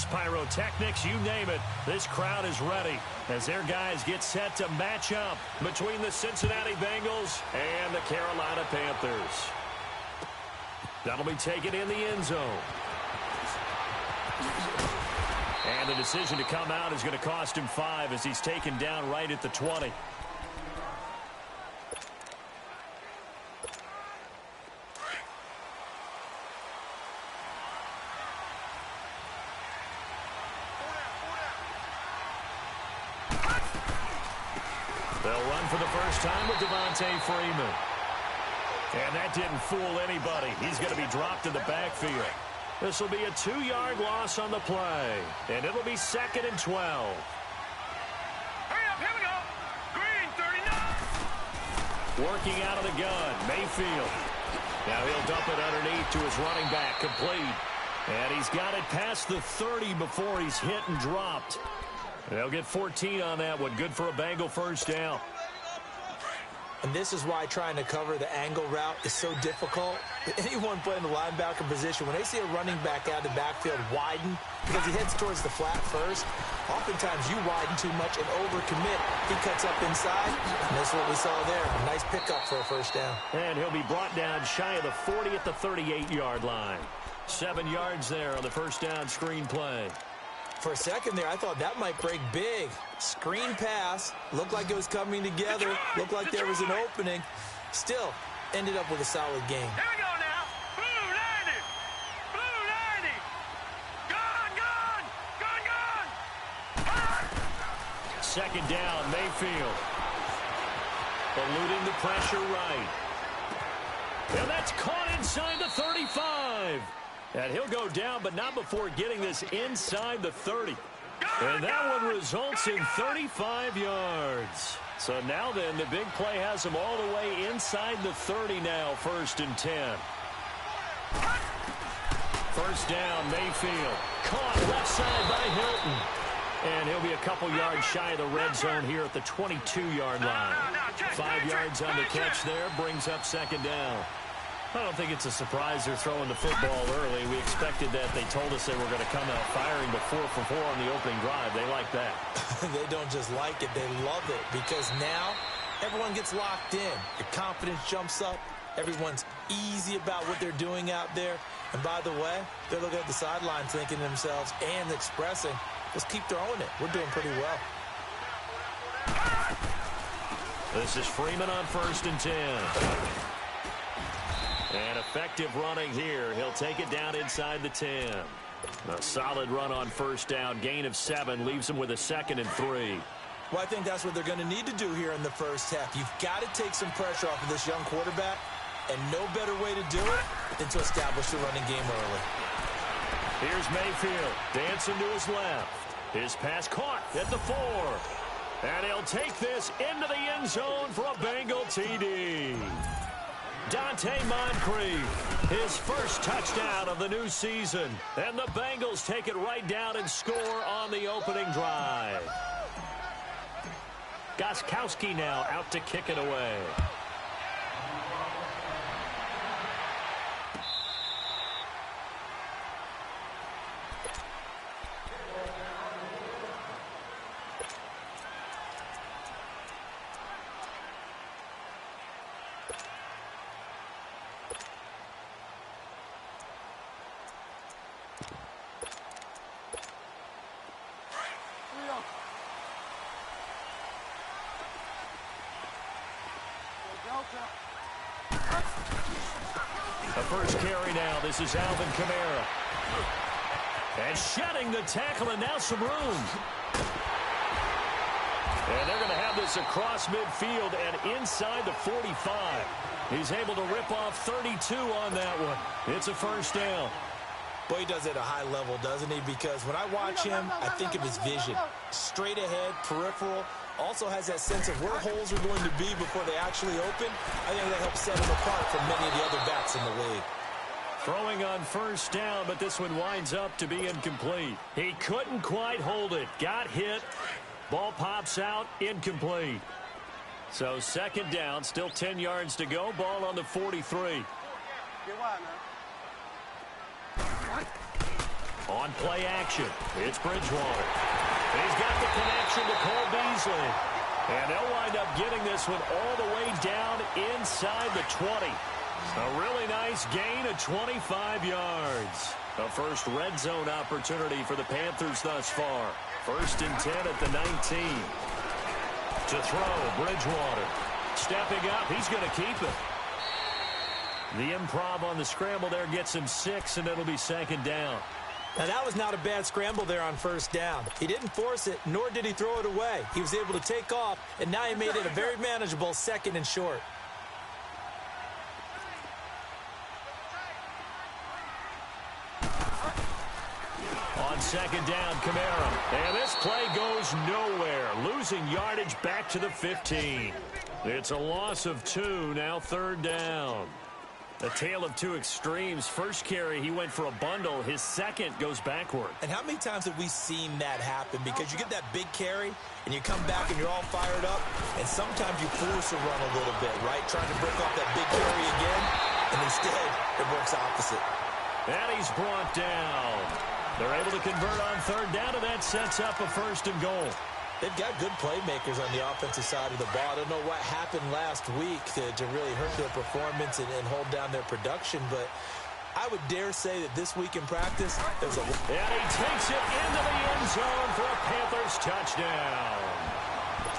fireworks, pyrotechnics, you name it. This crowd is ready as their guys get set to match up between the Cincinnati Bengals and the Carolina Panthers. That'll be taken in the end zone. And the decision to come out is going to cost him 5 as he's taken down right at the 20. They'll run for the first time with Devontae Freeman. And that didn't fool anybody. He's going to be dropped in the backfield. This will be a 2-yard loss on the play. And it'll be 2nd and 12. Hurry up, here we go. Green, 39. Working out of the gun, Mayfield. Now he'll dump it underneath to his running back, complete. And he's got it past the 30 before he's hit and dropped. They'll get 14 on that one. Good for a Bengal first down. And this is why trying to cover the angle route is so difficult. Anyone playing the linebacker position, when they see a running back out of the backfield widen because he heads towards the flat first, oftentimes you widen too much and overcommit. He cuts up inside, and that's what we saw there. A nice pickup for a first down. And he'll be brought down shy of the 40 at the 38-yard line. 7 yards there on the first down screen play. For a second there, I thought that might break big. Screen pass. Looked like it was coming together. Looked like there was an opening. Still, ended up with a solid game. Here we go now. Blue 90. Blue 90. Gone. Second down, Mayfield. Eluding the pressure right. And that's caught inside the 35. And he'll go down, but not before getting this inside the 30. And that one results in 35 yards. So now then, the big play has him all the way inside the 30 now, 1st and 10. First down, Mayfield. Caught left side by Hilton. And he'll be a couple yards shy of the red zone here at the 22-yard line. 5 yards on the catch there, brings up 2nd down. I don't think it's a surprise they're throwing the football early. We expected that. They told us they were going to come out firing the 4 for 4 on the opening drive. They like that. They don't just like it, they love it, because now everyone gets locked in. The confidence jumps up. Everyone's easy about what they're doing out there. And by the way, they're looking at the sidelines thinking to themselves and expressing, let's keep throwing it. We're doing pretty well. This is Freeman on 1st and 10. And effective running here. He'll take it down inside the 10. A solid run on 1st down. Gain of 7 leaves him with a 2nd and 3. Well, I think that's what they're going to need to do here in the first half. You've got to take some pressure off of this young quarterback, and no better way to do it than to establish the running game early. Here's Mayfield dancing to his left. His pass caught at the 4. And he'll take this into the end zone for a Bengal TD. Dante Moncrief, his first touchdown of the new season. And the Bengals take it right down and score on the opening drive. Gostkowski now out to kick it away. The first carry now. This is Alvin Kamara. And shedding the tackle, and now some room. And they're going to have this across midfield and inside the 45. He's able to rip off 32 on that one. It's a first down. Boy, he does it at a high level, doesn't he? Because when I watch him, I think of his vision. Straight ahead, peripheral. Also has that sense of where holes are going to be before they actually open. I think that helps set him apart from many of the other backs in the league. Throwing on first down, but this one winds up to be incomplete. He couldn't quite hold it. Got hit. Ball pops out. Incomplete. So 2nd down. Still 10 yards to go. Ball on the 43. On play action, it's Bridgewater. He's got the connection to Cole Beasley. And they'll wind up getting this one all the way down inside the 20. A really nice gain of 25 yards. A first red zone opportunity for the Panthers thus far. 1st and 10 at the 19. To throw, Bridgewater. Stepping up, he's going to keep it. The improv on the scramble there gets him 6, and it'll be 2nd down. Now, that was not a bad scramble there on 1st down. He didn't force it, nor did he throw it away. He was able to take off, and now he made it a very manageable 2nd and short. On 2nd down, Kamara. And this play goes nowhere. Losing yardage back to the 15. It's a loss of 2, now 3rd down. A tale of two extremes. First carry, he went for a bundle. His second goes backward. And how many times have we seen that happen? Because you get that big carry, and you come back and you're all fired up, and sometimes you force a run a little bit, right? Trying to break off that big carry again, and instead it works opposite. And he's brought down. They're able to convert on 3rd down, and that sets up a 1st and goal. They've got good playmakers on the offensive side of the ball. I don't know what happened last week to really hurt their performance and hold down their production, but I would dare say that this week in practice, there's a... And he takes it into the end zone for a Panthers touchdown.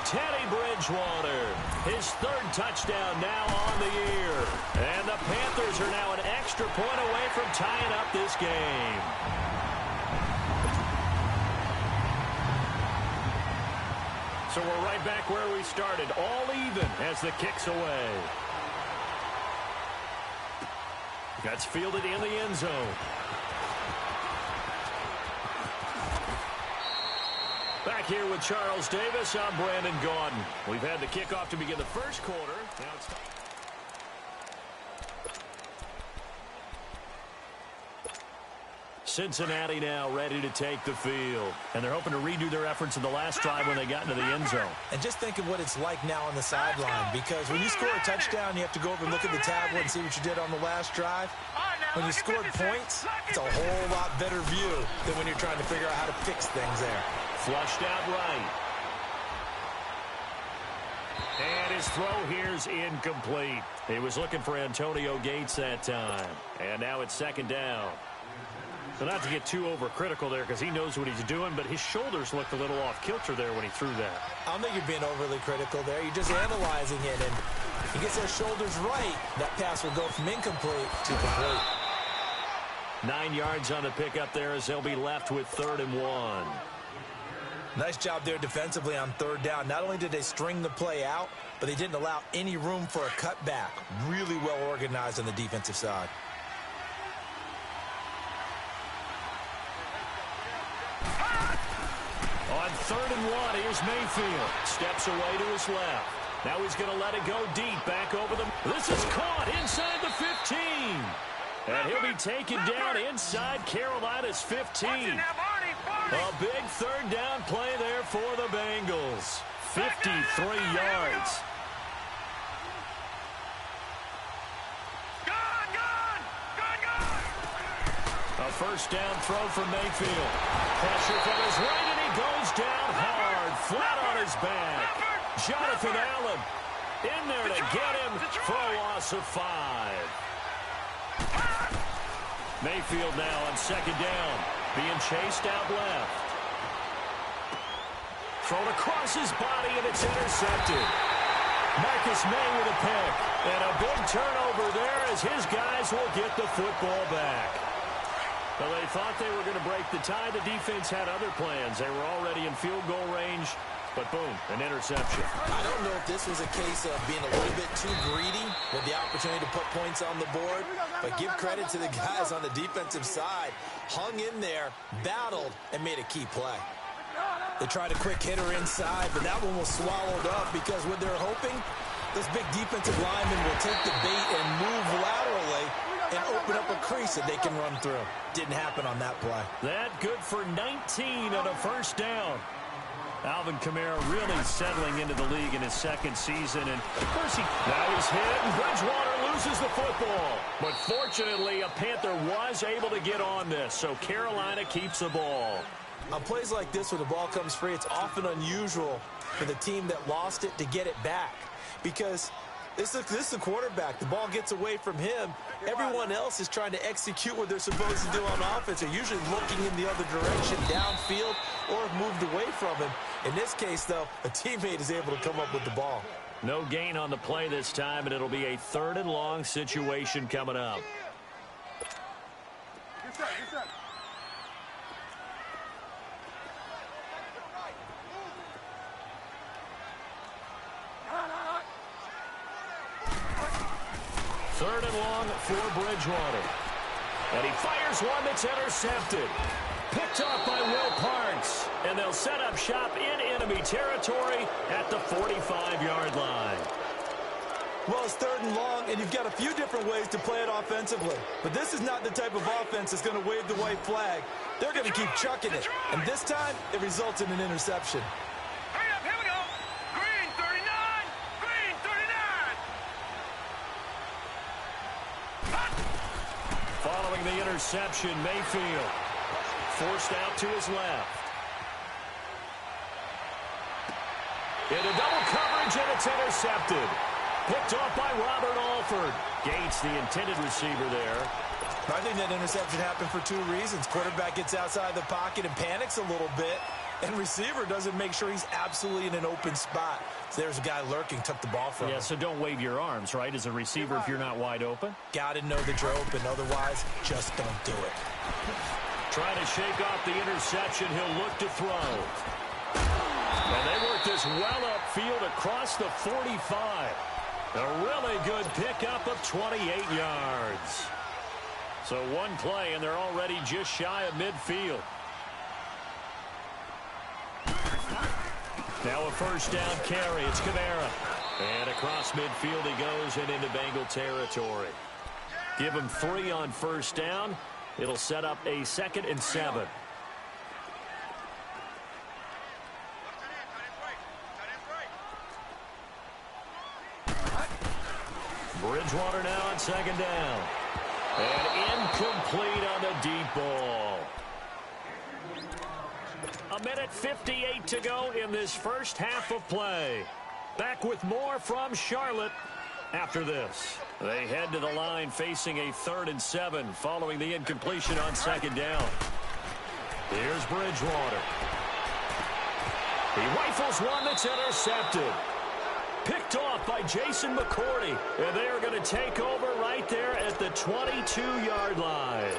Teddy Bridgewater, his 3rd touchdown now on the year. And the Panthers are now an extra point away from tying up this game. So we're right back where we started, all even as the kick's away. That's fielded in the end zone. Back here with Charles Davis, I'm Brandon Gaudin. We've had the kickoff to begin the first quarter. Now it's time. Cincinnati now ready to take the field. And they're hoping to redo their efforts in the last drive when they got into the end zone. And just think of what it's like now on the sideline, because when you score a touchdown, you have to go over and look at the tablet and see what you did on the last drive. When you scored points, it's a whole lot better view than when you're trying to figure out how to fix things there. Flushed out right. And his throw here's incomplete. He was looking for Antonio Gates that time. And now it's 2nd down. So not to get too overcritical there because he knows what he's doing, but his shoulders looked a little off kilter there when he threw that. I don't think you're being overly critical there. You're just analyzing it, and he gets those shoulders right. That pass will go from incomplete to complete. 9 yards on the pickup there as they'll be left with 3rd and 1. Nice job there defensively on 3rd down. Not only did they string the play out, but they didn't allow any room for a cutback. Really well organized on the defensive side. On 3rd and 1, here's Mayfield. Steps away to his left. Now he's going to let it go deep back over the... This is caught inside the 15. And he'll be taken down inside Carolina's 15. A big 3rd down play there for the Bengals. 53 yards. A 1st down throw for Mayfield. Pressure from his right, and he goes down hard, flat on his back. Jonathan Allen in there to get him for a loss of 5. Mayfield now on 2nd down, being chased out left. Thrown across his body, and it's intercepted. Marcus May with a pick. And a big turnover there as his guys will get the football back. Well, they thought they were going to break the tie. The defense had other plans. They were already in field goal range, but boom, an interception. I don't know if this was a case of being a little bit too greedy with the opportunity to put points on the board, but give credit to the guys on the defensive side. Hung in there, battled, and made a key play. They tried a quick hitter inside, but that one was swallowed up because what they're hoping, those big defensive linemen will take the bait and move laterally and open up a crease that they can run through. Didn't happen on that play. That good for 19 on a 1st down. Alvin Kamara really settling into the league in his 2nd season. And of course, now he's hit, and Bridgewater loses the football. But fortunately, a Panther was able to get on this, so Carolina keeps the ball. On plays like this where the ball comes free, it's often unusual for the team that lost it to get it back. Because this is the quarterback. The ball gets away from him. Everyone else is trying to execute what they're supposed to do on offense. They're usually looking in the other direction, downfield, or have moved away from him. In this case, though, a teammate is able to come up with the ball. No gain on the play this time, and it'll be a 3rd and long situation coming up. Get set, get set. Third and long for Bridgewater. And he fires one that's intercepted. Picked off by Will Parks. And they'll set up shop in enemy territory at the 45-yard line. Well, it's 3rd and long, and you've got a few different ways to play it offensively. But this is not the type of offense that's going to wave the white flag. They're going to keep chucking it. And this time, it results in an interception. Hurry up, here we go. Green 39, green 39. Following the interception, Mayfield forced out to his left. Into double coverage, and it's intercepted. Picked off by Robert Alford. Gates, the intended receiver there. I think that interception happened for 2 reasons. Quarterback gets outside the pocket and panics a little bit, and receiver doesn't make sure he's absolutely in an open spot. So there's a guy lurking, took the ball from him. Yeah, so don't wave your arms, right, as a receiver if you're not wide open? Got to know that you're open. Otherwise, just don't do it. Trying to shake off the interception. He'll look to throw. And they work this well upfield across the 45. A really good pickup of 28 yards. So one play, and they're already just shy of midfield. Now a first down carry. It's Kamara. And across midfield he goes and into Bengal territory. Give him 3 on first down. It'll set up a 2nd and 7. Bridgewater now on 2nd down. And incomplete on the deep ball. 1:58 to go in this first half of play. Back with more from Charlotte after this. They head to the line facing a 3rd and 7 following the incompletion on 2nd down. Here's Bridgewater. He rifles one that's intercepted. Picked off by Jason McCourty. And they are going to take over right there at the 22-yard line.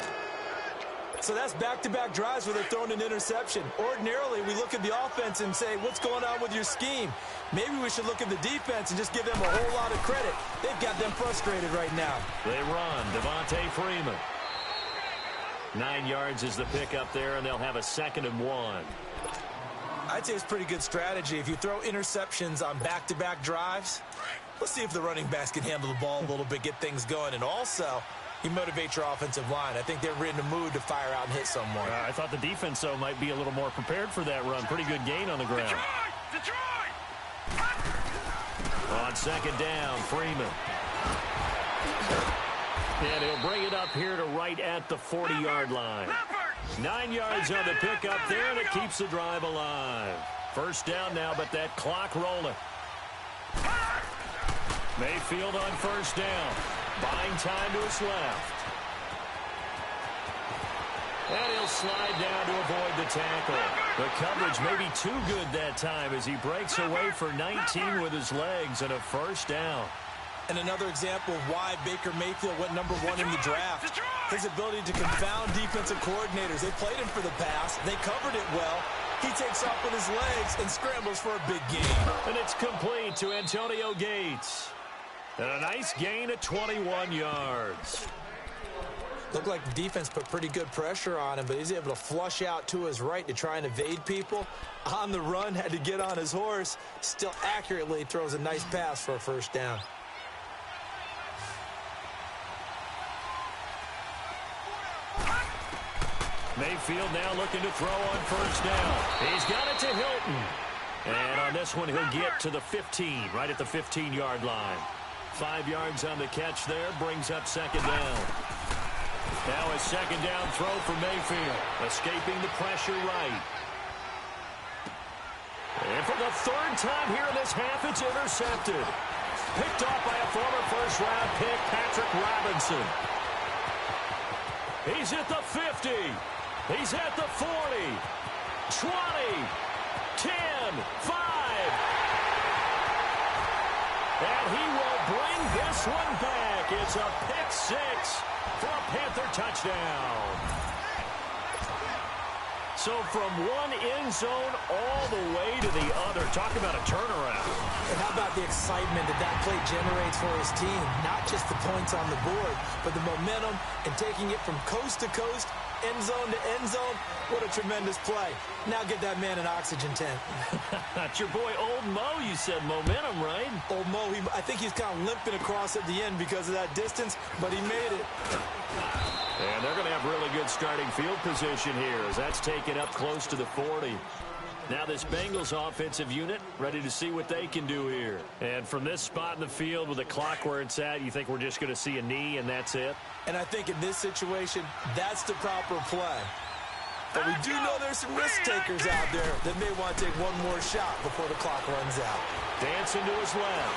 So that's back-to-back drives where they're throwing an interception. Ordinarily, we look at the offense and say, what's going on with your scheme? Maybe we should look at the defense and just give them a whole lot of credit. They've got them frustrated right now. They run. Devontae Freeman. 9 yards is the pickup there, and they'll have a 2nd and 1. I'd say it's pretty good strategy. If you throw interceptions on back-to-back drives, let's see if the running backs can handle the ball a little bit, get things going. And also, you motivate your offensive line. I think they're in the mood to fire out and hit someone. I thought the defense, though, might be a little more prepared for that run. Pretty good gain on the ground. Detroit! On 2nd down, Freeman. And he'll bring it up here to right at the 40-yard line. 9 yards on the pickup there, and it keeps the drive alive. First down now, but that clock rolling. Mayfield on first down. Buying time to his left. And he'll slide down to avoid the tackle. The coverage may be too good that time as he breaks away for 19 with his legs and a first down. And another example of why Baker Mayfield went #1 in the draft. His ability to confound defensive coordinators. They played him for the pass. They covered it well. He takes off with his legs and scrambles for a big gain. And it's complete to Antonio Gates. And a nice gain at 21 yards. Looked like the defense put pretty good pressure on him, but he's able to flush out to his right to try and evade people. On the run, had to get on his horse. Still accurately throws a nice pass for a first down. Mayfield now looking to throw on first down. He's got it to Hilton. And on this one, he'll get to the 15, right at the 15-yard line. 5 yards on the catch there, brings up second down. Now a second down throw for Mayfield, escaping the pressure right. And for the third time here in this half, it's intercepted. Picked off by a former first-round pick, Patrick Robinson. He's at the 50. He's at the 40. 20. 10. 5. And he will bring this one back. It's a pick six for a Panther touchdown. So from one end zone all the way to the other. Talk about a turnaround. And how about the excitement that that play generates for his team? Not just the points on the board, but the momentum and taking it from coast to coast, end zone to end zone. What a tremendous play. Now get that man an oxygen tent. That's your boy Old Mo. You said momentum, right? Old Mo, I think he's kind of limping across at the end because of that distance, but he made it. And they're going to have really good starting field position here as that's taken up close to the 40. Now this Bengals offensive unit ready to see what they can do here. And from this spot in the field with the clock where it's at, you think we're just going to see a knee and that's it? And I think in this situation, that's the proper play. But we do know there's some risk takers out there that may want to take one more shot before the clock runs out. Dancing to his left.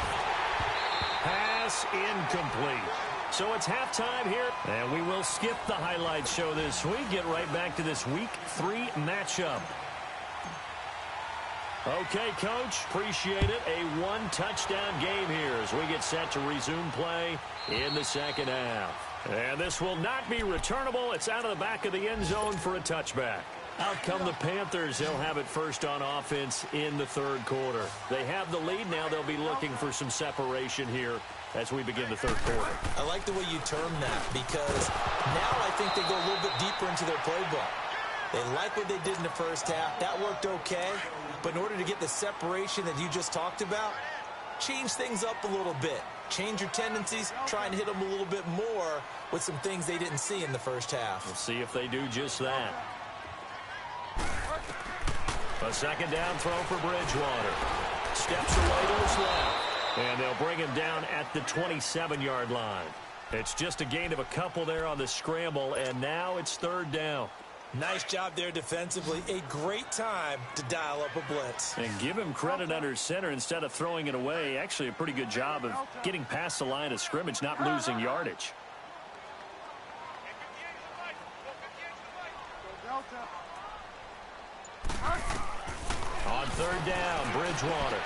Pass incomplete. So it's halftime here, and we will skip the highlights show this week. Get right back to this Week 3 matchup. Okay, Coach, appreciate it. A one-touchdown game here as we get set to resume play in the second half. And this will not be returnable. It's out of the back of the end zone for a touchback. Out come the Panthers. They'll have it first on offense in the third quarter. They have the lead now. They'll be looking for some separation here as we begin the third quarter. I like the way you term that because now I think they go a little bit deeper into their playbook. They like what they did in the first half. That worked okay. But in order to get the separation that you just talked about, change things up a little bit. Change your tendencies. Try and hit them a little bit more with some things they didn't see in the first half. We'll see if they do just that. A second down throw for Bridgewater. Steps away to his left. And they'll bring him down at the 27-yard line. It's just a gain of a couple there on the scramble, and now it's third down. Nice job there defensively. A great time to dial up a blitz. And give him credit under center instead of throwing it away. Actually a pretty good job of getting past the line of scrimmage, not losing yardage. On third down, Bridgewater.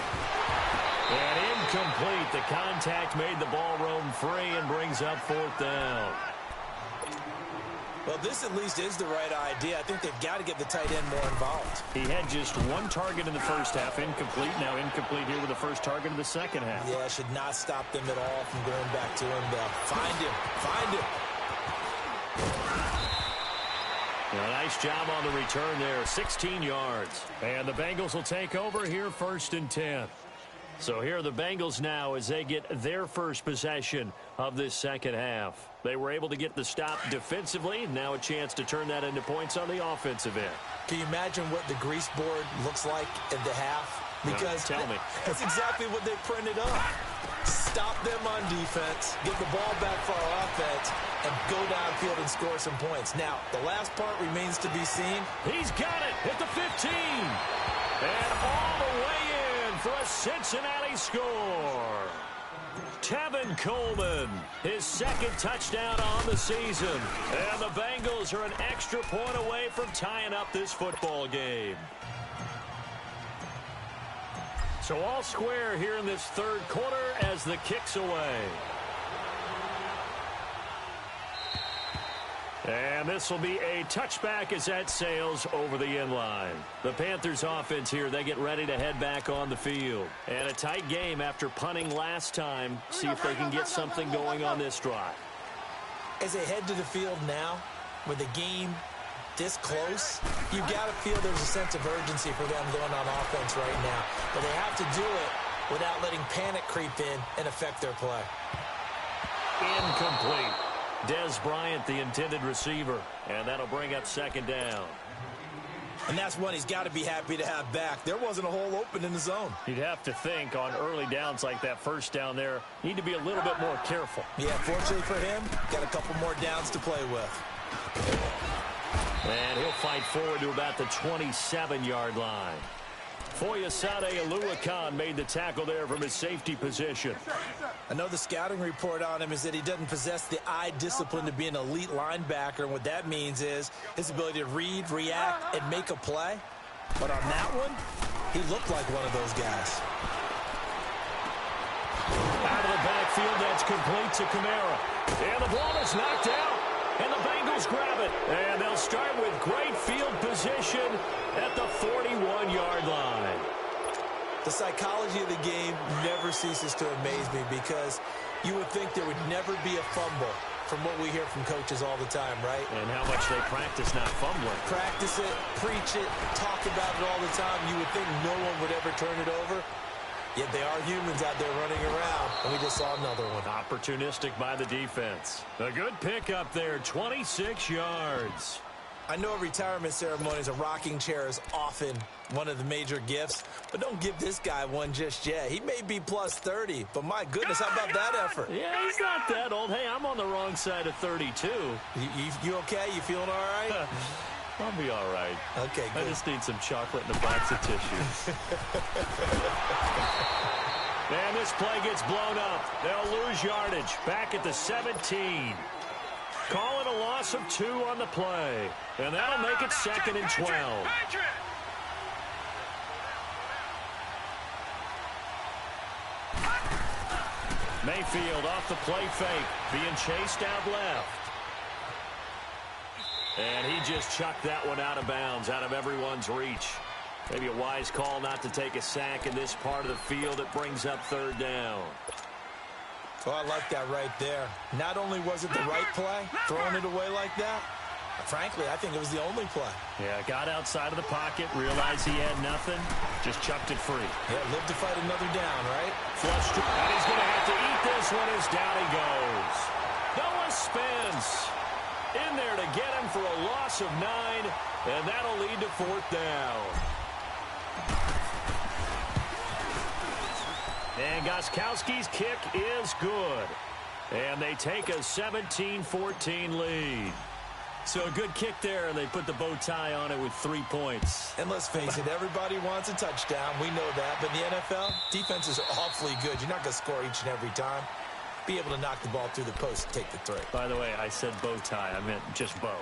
And incomplete. The contact made the ball roam free and brings up fourth down. Well, this at least is the right idea. I think they've got to get the tight end more involved. He had just one target in the first half, incomplete. Now incomplete here with the first target in the second half. Yeah, should not stop them at all from going back to him, though. Find him. Find him. A nice job on the return there, 16 yards. And the Bengals will take over here first and 10. So here are the Bengals now as they get their first possession of this second half. They were able to get the stop defensively. Now a chance to turn that into points on the offensive end. Can you imagine what the grease board looks like at the half? Because tell me. That's exactly what they printed up. Stop them on defense, get the ball back for our offense, and go downfield and score some points. Now, the last part remains to be seen. He's got it at the 15. And all the way in for a Cincinnati score. Tevin Coleman, his second touchdown on the season. And the Bengals are an extra point away from tying up this football game. So all square here in this third quarter as the kick's away. And this will be a touchback as that sails over the end line. The Panthers offense here, they get ready to head back on the field. And a tight game after punting last time. See if they can get something going on this drive. As they head to the field now, with the game this close, you've got to feel there's a sense of urgency for them going on offense right now. But they have to do it without letting panic creep in and affect their play. Incomplete. Des Bryant, the intended receiver, and that'll bring up second down. And that's one he's got to be happy to have back. There wasn't a hole open in the zone. You'd have to think on early downs like that first down there, need to be a little bit more careful. Yeah, fortunately for him, got a couple more downs to play with. And he'll fight forward to about the 27-yard line. Foyesade Oluwakan made the tackle there from his safety position. I know the scouting report on him is that he doesn't possess the eye discipline to be an elite linebacker. And what that means is his ability to read, react, and make a play. But on that one, he looked like one of those guys. Out of the backfield, that's complete to Kamara. And the ball is knocked out. And the Bengals grab it. And they'll start with great field position at the 41-yard line. The psychology of the game never ceases to amaze me because you would think there would never be a fumble from what we hear from coaches all the time, right? And how much they practice not fumbling. Practice it, preach it, talk about it all the time. You would think no one would ever turn it over. Yet they are humans out there running around, and we just saw another one. Opportunistic by the defense. A good pickup there, 26 yards. I know at retirement ceremonies, a rocking chair is often one of the major gifts, but don't give this guy one just yet. He may be plus 30, but my goodness, how about that effort? Yeah, he's not that old. Hey, I'm on the wrong side of 32. You okay? You feeling all right? I'll be all right. Okay, good. I just need some chocolate and a box of tissues. And this play gets blown up. They'll lose yardage. Back at the 17. Call it a loss of 2 on the play. And that'll make it 2nd and 12. Mayfield off the play fake. Being chased out left. And he just chucked that one out of bounds, out of everyone's reach. Maybe a wise call not to take a sack in this part of the field. It brings up 3rd down. Oh, I like that right there. Not only was it the right play, throwing it away like that, frankly, I think it was the only play. Yeah, got outside of the pocket, realized he had nothing, just chucked it free. Yeah, live to fight another down, right? Flush, and he's going to have to eat this one as down he goes. Noah spins. In there to get him for a loss of 9, and that'll lead to 4th down. And Gostkowski's kick is good. And they take a 17-14 lead. So a good kick there, and they put the bow tie on it with 3 points. And let's face it, everybody wants a touchdown. We know that. But in the NFL, defenses are awfully good. You're not going to score each and every time. Be able to knock the ball through the post and take the 3. By the way, I said bow tie. I meant just bow.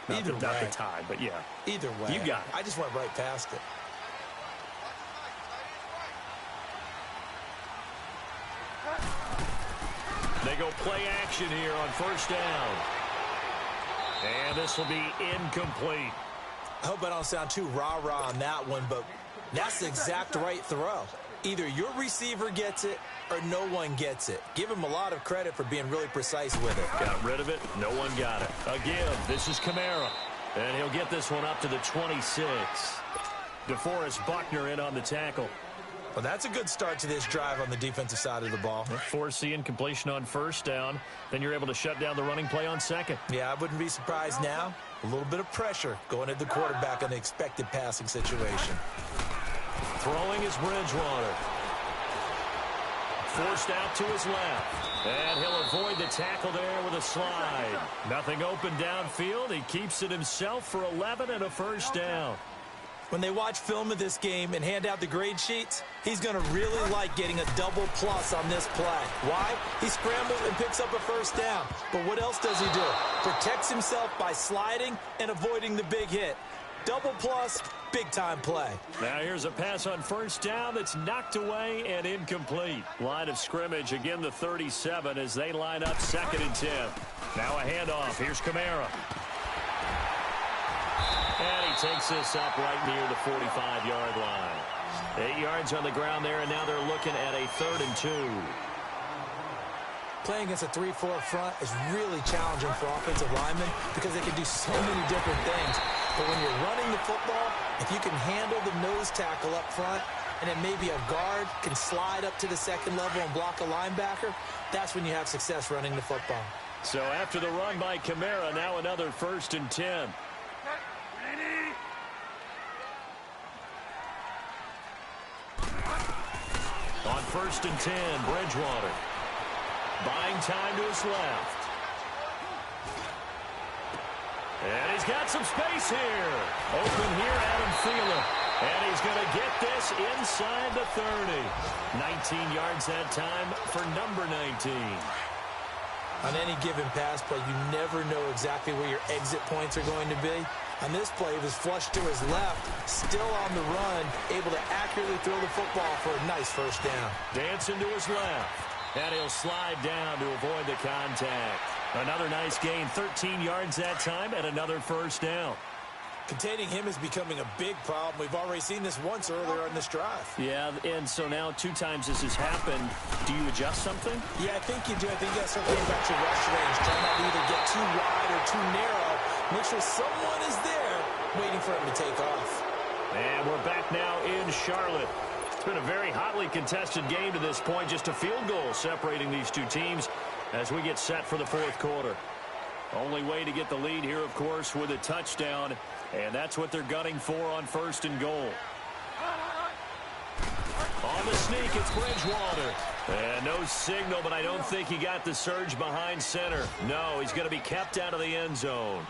Not the tie, but yeah. Either way. You got it. I just went right past it. They go play action here on 1st down. And this will be incomplete. I hope I don't sound too rah-rah on that one, but that's the exact right throw. Either your receiver gets it or no one gets it. Give him a lot of credit for being really precise with it. Got rid of it. No one got it. Again, this is Kamara. And he'll get this one up to the 26. DeForest Buckner in on the tackle. Well, that's a good start to this drive on the defensive side of the ball. Force the incompletion on 1st down. Then you're able to shut down the running play on 2nd. Yeah, I wouldn't be surprised now. A little bit of pressure going at the quarterback on the expected passing situation. Throwing is Bridgewater. Forced out to his left. And he'll avoid the tackle there with a slide. Nothing open downfield. He keeps it himself for 11 and a 1st down. When they watch film of this game and hand out the grade sheets, he's going to really like getting a double plus on this play. Why? He scrambles and picks up a 1st down. But what else does he do? Protects himself by sliding and avoiding the big hit. Double plus, big-time play. Now here's a pass on 1st down that's knocked away and incomplete. Line of scrimmage, again the 37 as they line up 2nd and 10. Now a handoff. Here's Kamara. And he takes this up right near the 45-yard line. 8 yards on the ground there, and now they're looking at a 3rd and 2. Playing against a 3-4 front is really challenging for offensive linemen because they can do so many different things. But when you're running the football, if you can handle the nose tackle up front, and then maybe a guard can slide up to the 2nd level and block a linebacker, that's when you have success running the football. So after the run by Kamara, now another 1st and 10. first and 10. Bridgewater buying time to his left. And he's got some space here. Open here, Adam Thielen. And he's going to get this inside the 30. 19 yards that time for number 19. On any given pass play, you never know exactly where your exit points are going to be. On this play, he was flushed to his left, still on the run, able to accurately throw the football for a nice first down. Dancing to his left. And he'll slide down to avoid the contact. Another nice gain, 13 yards that time, and another first down. Containing him is becoming a big problem. We've already seen this once earlier in this drive. Yeah, and so now 2 times this has happened. Do you adjust something? Yeah, I think you do. I think you got to start getting back to rush range. Try not to either get too wide or too narrow. Make sure someone is there waiting for him to take off. And we're back now in Charlotte. It's been a very hotly contested game to this point. Just a field goal separating these two teams as we get set for the fourth quarter. Only way to get the lead here, of course, with a touchdown. And that's what they're gunning for on first and goal. On the sneak, it's Bridgewater. And no signal, but I don't think he got the surge behind center. No, he's going to be kept out of the end zone.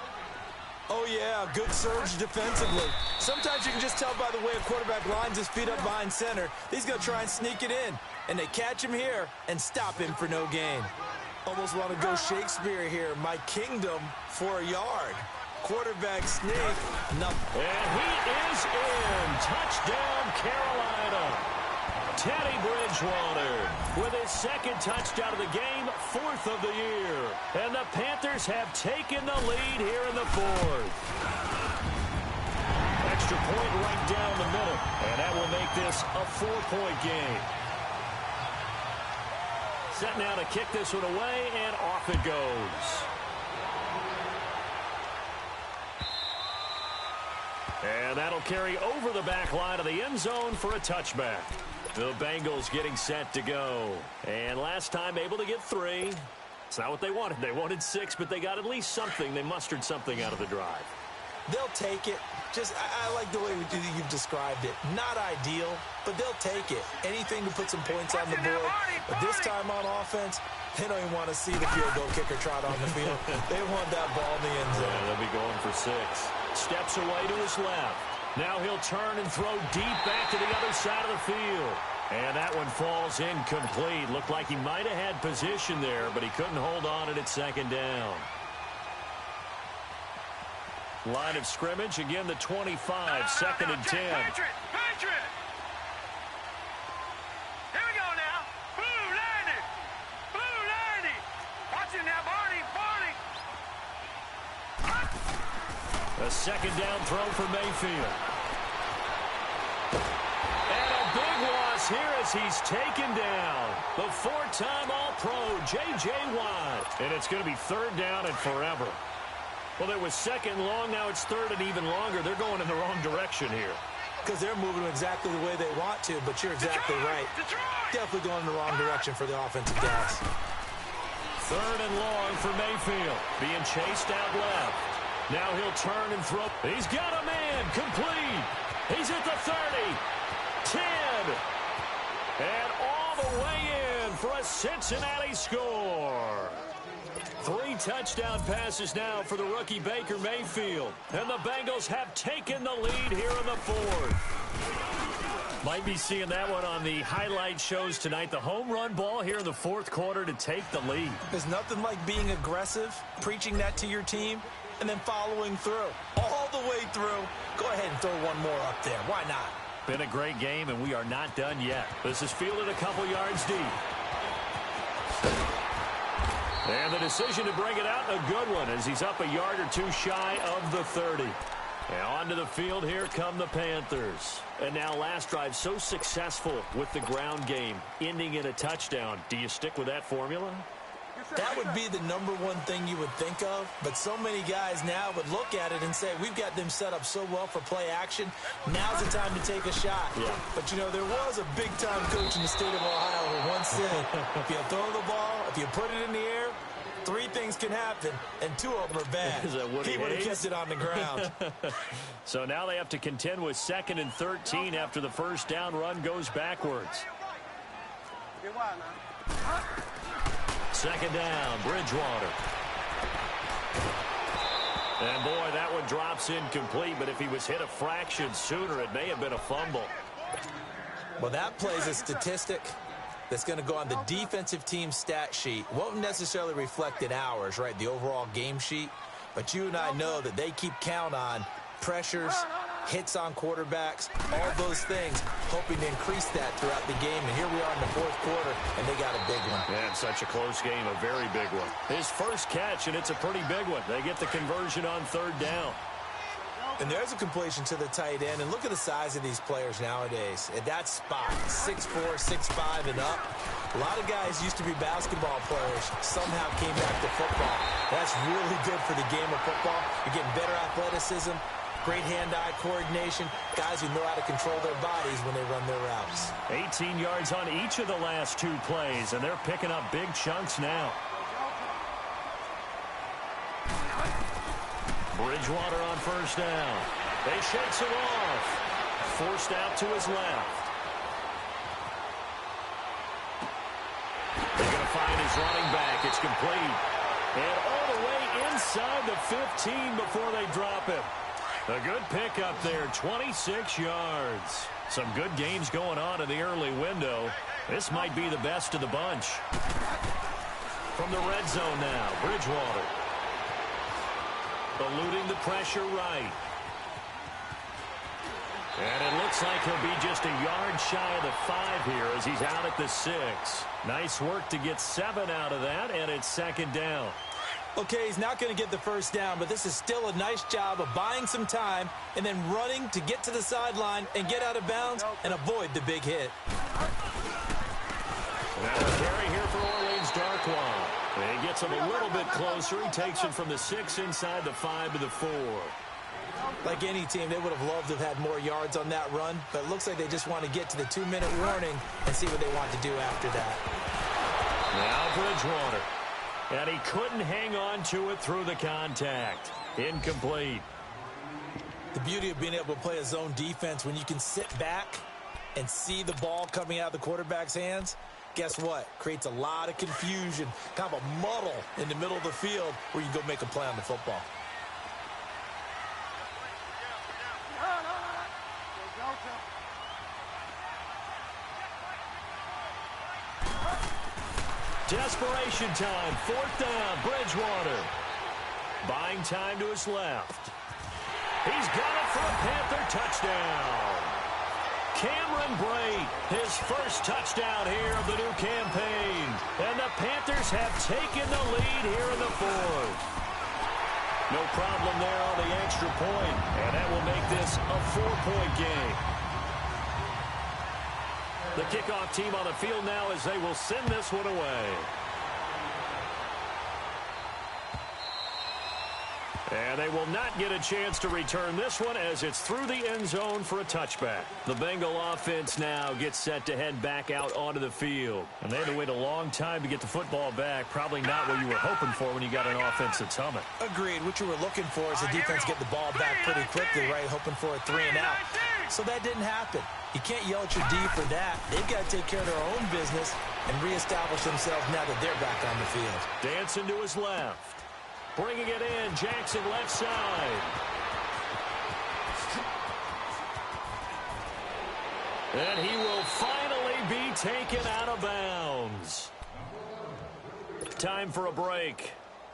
Oh, yeah, good surge defensively. Sometimes you can just tell by the way a quarterback lines his feet up behind center. He's going to try and sneak it in. And they catch him here and stop him for no gain. Almost want to go Shakespeare here. My kingdom for a yard. Quarterback sneak, nothing. And he is in. Touchdown, Carolina. Teddy Bridgewater with his second touchdown of the game, 4th of the year. And the Panthers have taken the lead here in the fourth. Extra point right down the middle. And that will make this a 4-point game. Set now to kick this one away, and off it goes. And that'll carry over the back line of the end zone for a touchback. The Bengals getting set to go. And last time able to get 3. It's not what they wanted. They wanted 6, but they got at least something. They mustered something out of the drive. They'll take it. Just, I like the way you've described it. Not ideal, but they'll take it. Anything to put some points on the board. But this time on offense, they don't even want to see the field goal kicker trot on the field. They want that ball in the end zone. Yeah, they'll be going for 6. Steps away to his left. Now he'll turn and throw deep back to the other side of the field. And that one falls incomplete. Looked like he might have had position there, but he couldn't hold on at second down. Line of scrimmage, again the 25, second and 10. Patriot! Here we go now. Blue 90! Blue 90! Watch it now, Barney! A second down throw for Mayfield. And a big loss here as he's taken down. The 4-time All-Pro, J.J. Watt. And it's going to be 3rd down and forever. Well, it was 2nd long, now it's 3rd and even longer. They're going in the wrong direction here. Because they're moving exactly the way they want to, but you're exactly right. Definitely going in the wrong direction for the offensive guys. 3rd and long for Mayfield. Being chased out left. Now he'll turn and throw. He's got a man. Complete. He's at the 30. 10. And all the way in for a Cincinnati score. 3 touchdown passes now for the rookie Baker Mayfield. And the Bengals have taken the lead here in the fourth. Might be seeing that one on the highlight shows tonight. The home run ball here in the fourth quarter to take the lead. There's nothing like being aggressive, preaching that to your team, and then following through. All the way through. Go ahead and throw one more up there. Why not? Been a great game, and we are not done yet. This is fielded a couple yards deep. And the decision to bring it out, a good one, as he's up a yard or 2 shy of the 30. And onto the field, here come the Panthers. And now last drive so successful with the ground game, ending in a touchdown. Do you stick with that formula? That would be the number one thing you would think of, but so many guys now would look at it and say, we've got them set up so well for play action, now's the time to take a shot. Yeah. But, you know, there was a big-time coach in the state of Ohio who once said, if you throw the ball, if you put it in the air, 3 things can happen, and 2 of them are bad. He would have kept it on the ground. So now they have to contend with 2nd and 13 after the first down run goes backwards. Second down, Bridgewater. And boy, that one drops incomplete, but if he was hit a fraction sooner, it may have been a fumble. Well, that plays a statistic that's going to go on the defensive team stat sheet. Won't necessarily reflect in ours, right, the overall game sheet. But you and I know that they keep count on pressures, hits on quarterbacks, all those things, hoping to increase that throughout the game. And here we are in the fourth quarter, and they got a big one. Yeah, it's such a close game, a very big one. His first catch, and it's a pretty big one. They get the conversion on third down. And there's a completion to the tight end. And look at the size of these players nowadays. At that spot, 6'4", 6'5", and up. A lot of guys used to be basketball players, somehow came back to football. That's really good for the game of football. You're getting better athleticism, great hand-eye coordination, guys who know how to control their bodies when they run their routes. 18 yards on each of the last two plays, and they're picking up big chunks now. Bridgewater on first down. They shakes it off. Forced out to his left. They're going to find his running back. It's complete. And all the way inside the 15 before they drop him. A good pickup there, 26 yards. Some good games going on in the early window. This might be the best of the bunch. From the red zone now, Bridgewater. Eluding the pressure right. And it looks like he'll be just a yard shy of the 5 here as he's out at the 6. Nice work to get 7 out of that, and it's second down. Okay, he's not going to get the first down, but this is still a nice job of buying some time and then running to get to the sideline and get out of bounds and avoid the big hit. Now a carry here for Orleans Darkwa. He gets him a little bit closer. He takes him from the 6 inside the 5 to the 4. Like any team, they would have loved to have had more yards on that run, but it looks like they just want to get to the 2-minute warning and see what they want to do after that. Now Bridgewater. And he couldn't hang on to it through the contact. Incomplete. The beauty of being able to play a zone defense when you can sit back and see the ball coming out of the quarterback's hands, guess what? Creates a lot of confusion, kind of a muddle in the middle of the field where you can go make a play on the football. Desperation time, fourth down, Bridgewater. Buying time to his left. He's got it for a Panther touchdown. Cameron Brate, his first touchdown here of the new campaign. And the Panthers have taken the lead here in the fourth. No problem there on the extra point, and that will make this a 4-point game. The kickoff team on the field now as they will send this one away. And they will not get a chance to return this one as it's through the end zone for a touchback. The Bengal offense now gets set to head back out onto the field. And they had to wait a long time to get the football back. Probably not what you were hoping for when you got an offense that's humming. Agreed. What you were looking for is the defense get the ball back pretty quickly, right? Hoping for a 3 and out. So that didn't happen. You can't yell at your D for that. They've got to take care of their own business and reestablish themselves now that they're back on the field. Dancing to his left. Bringing it in, Jackson left side. And he will finally be taken out of bounds. Time for a break.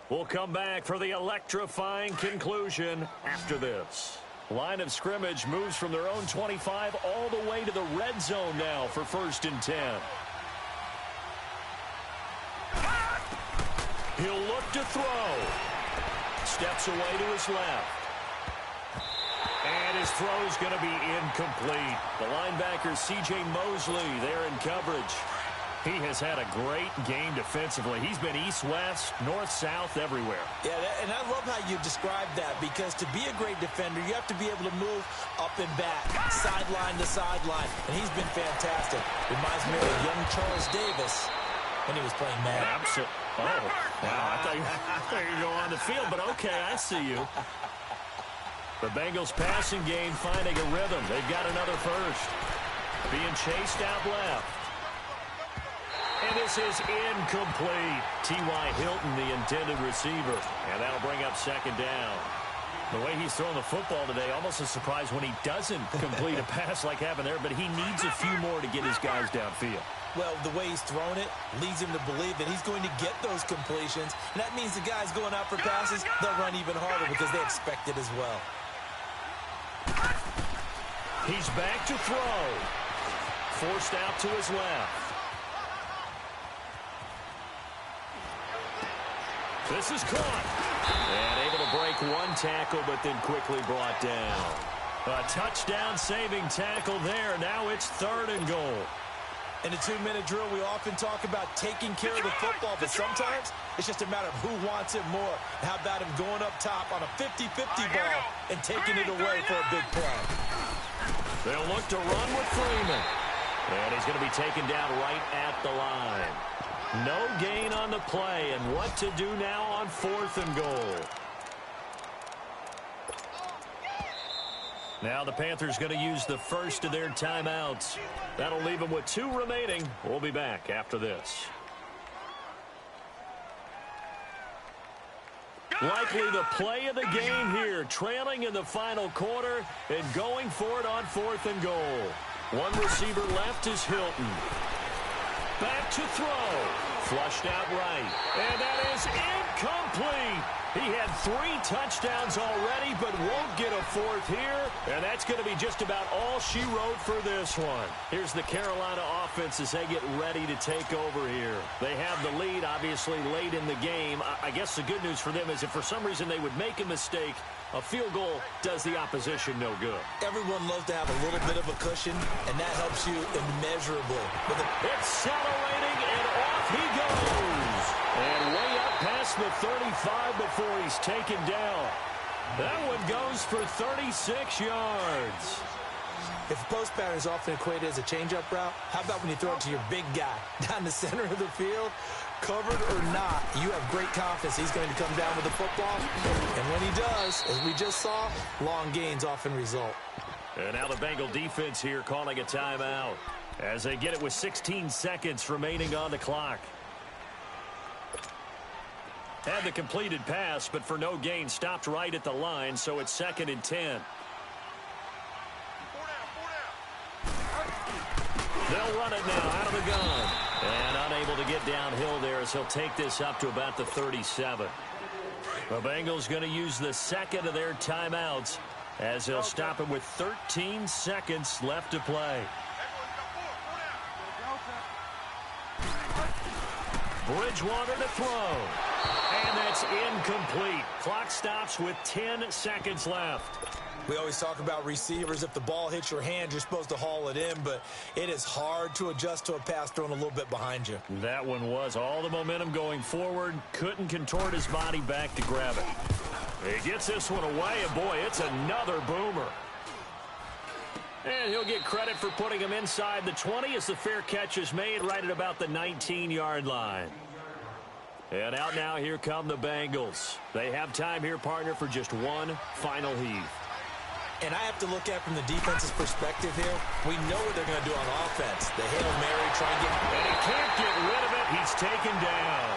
We'll come back for the electrifying conclusion after this. Line of scrimmage moves from their own 25 all the way to the red zone now for 1st and 10. He'll look to throw. Steps away to his left. And his throw's going to be incomplete. The linebacker, C.J. Mosley, there in coverage. He has had a great game defensively. He's been east-west, north-south, everywhere. Yeah, and I love how you described that, because to be a great defender, you have to be able to move up and back, sideline to sideline, and he's been fantastic. Reminds me of young Charles Davis when he was playing Madden. Absolutely. Oh, wow, I thought you were going to go on the field, but okay, I see you. The Bengals passing game finding a rhythm. They've got another first. Being chased out left. And this is incomplete. T.Y. Hilton, the intended receiver. And that'll bring up second down. The way he's throwing the football today, almost a surprise when he doesn't complete a pass like happened there, but he needs a few more to get his guys downfield. Well, the way he's thrown it leads him to believe that he's going to get those completions. And that means the guys going out for passes, they'll run even harder because they expect it as well. He's back to throw. Forced out to his left. This is caught. And able to break one tackle, but then quickly brought down. A touchdown-saving tackle there. Now it's 3rd and goal. In a 2-minute drill, we often talk about taking care of the football, but sometimes it's just a matter of who wants it more. How about him going up top on a 50-50 ball and taking it away for a big play? They'll look to run with Freeman. And he's going to be taken down right at the line. No gain on the play, and what to do now on 4th and goal. Now the Panthers going to use the first of their timeouts. That'll leave them with 2 remaining. We'll be back after this. Likely the play of the game here, trailing in the final quarter and going for it on 4th and goal. One receiver left is Hilton. Back to throw. Flushed out right. And that is incomplete. He had 3 touchdowns already, but won't get a 4th here. And that's going to be just about all she wrote for this one. Here's the Carolina offense as they get ready to take over here. They have the lead, obviously, late in the game. I guess the good news for them is if for some reason they would make a mistake, a field goal does the opposition no good. Everyone loves to have a little bit of a cushion, and that helps you immeasurably. Accelerating, and off he goes. And way up past the 35 before he's taken down. That one goes for 36 yards. If the post pattern is often equated as a change-up route, how about when you throw it to your big guy down the center of the field? Covered or not, you have great confidence he's going to come down with the football. And when he does, as we just saw, long gains often result. And now the Bengal defense here calling a timeout as they get it with 16 seconds remaining on the clock. Had the completed pass, but for no gain, stopped right at the line, so it's 2nd and 10. They'll run it now out of the gun. And unable to get downhill there as he'll take this up to about the 37. The Bengals going to use the 2nd of their timeouts as they'll stop him with 13 seconds left to play. Bridgewater to throw. And that's incomplete. Clock stops with 10 seconds left. We always talk about receivers. If the ball hits your hand, you're supposed to haul it in, but it is hard to adjust to a pass thrown a little bit behind you. That one was all the momentum going forward. Couldn't contort his body back to grab it. He gets this one away, and boy, it's another boomer. And he'll get credit for putting him inside the 20 as the fair catch is made right at about the 19-yard line. And out now, here come the Bengals. They have time here, partner, for just one final heave. And I have to look at from the defense's perspective here. We know what they're going to do on offense. The Hail Mary, try and get... And he can't get rid of it. He's taken down.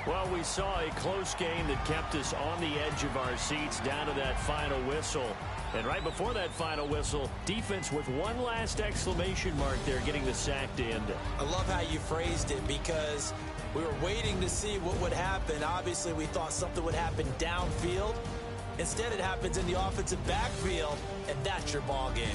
Well, we saw a close game that kept us on the edge of our seats down to that final whistle. And right before that final whistle, defense with one last exclamation mark there, getting the sack to end it. I love how you phrased it because we were waiting to see what would happen. Obviously, we thought something would happen downfield. Instead, it happens in the offensive backfield, and that's your ball game.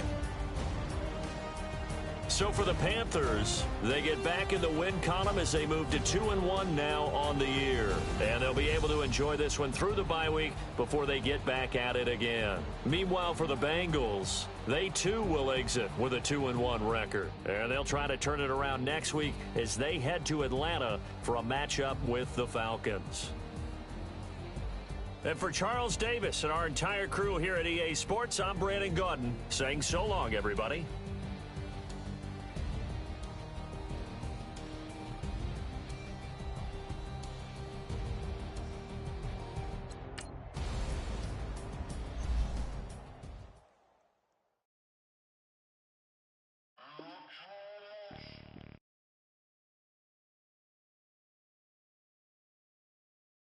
So for the Panthers, they get back in the win column as they move to 2-1 now on the year. And they'll be able to enjoy this one through the bye week before they get back at it again. Meanwhile, for the Bengals, they too will exit with a 2-1 record. And they'll try to turn it around next week as they head to Atlanta for a matchup with the Falcons. And for Charles Davis and our entire crew here at EA Sports, I'm Brandon Gaudin saying so long, everybody.